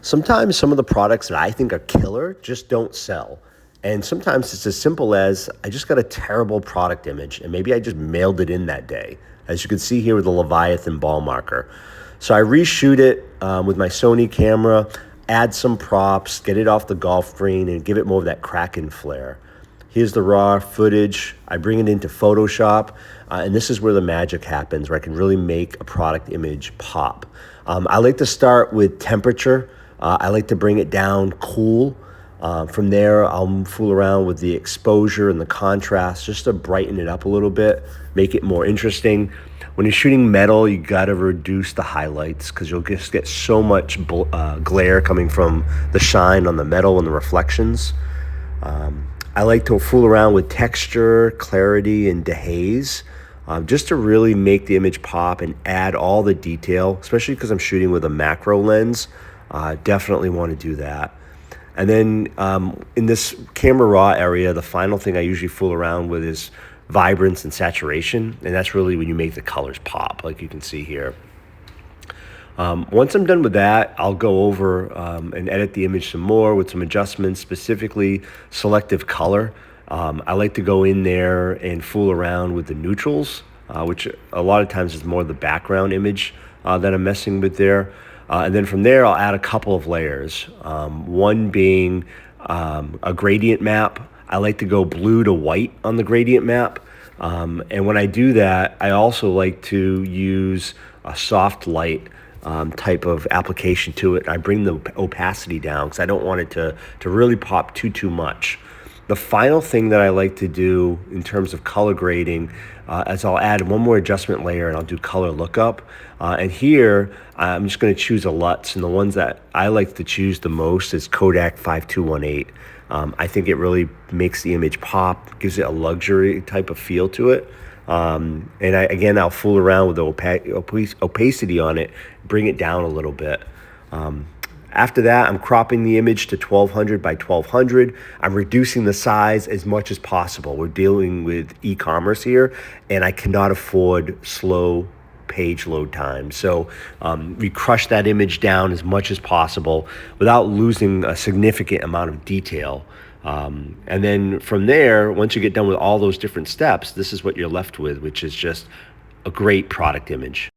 Sometimes some of the products that I think are killer just don't sell. And sometimes it's as simple as I just got a terrible product image and maybe I just mailed it in that day. As you can see here with the Leviathan ball marker. So I reshoot it with my Sony camera, add some props, get it off the golf green and give it more of that Kraken flair. Here's the raw footage. I bring it into Photoshop, and this is where the magic happens, where I can really make a product image pop. I like to start with temperature. I like to bring it down cool. From there, I'll fool around with the exposure and the contrast just to brighten it up a little bit, make it more interesting. When you're shooting metal, you gotta reduce the highlights because you'll just get so much glare coming from the shine on the metal and the reflections. I like to fool around with texture, clarity, and dehaze, just to really make the image pop and add all the detail, especially because I'm shooting with a macro lens. Definitely want to do that. And then in this camera raw area, the final thing I usually fool around with is vibrance and saturation, and that's really when you make the colors pop, like you can see here. Once I'm done with that, I'll go over and edit the image some more with some adjustments, specifically selective color. I like to go in there and fool around with the neutrals, which a lot of times is more the background image that I'm messing with there. And then from there, I'll add a couple of layers. One being a gradient map. I like to go blue to white on the gradient map. And when I do that, I also like to use a soft light type of application to it. I bring the opacity down because I don't want it to really pop too much. The final thing that I like to do in terms of color grading is I'll add one more adjustment layer and I'll do color lookup. And here I'm just going to choose a LUTs, and the ones that I like to choose the most is Kodak 5218. I think it really makes the image pop, gives it a luxury type of feel to it. And I'll fool around with the opacity on it, bring it down a little bit. After that, I'm cropping the image to 1200 by 1200. I'm reducing the size as much as possible. We're dealing with e-commerce here, and I cannot afford slow page load time. So we crush that image down as much as possible without losing a significant amount of detail. And then from there, once you get done with all those different steps, this is what you're left with, which is just a great product image.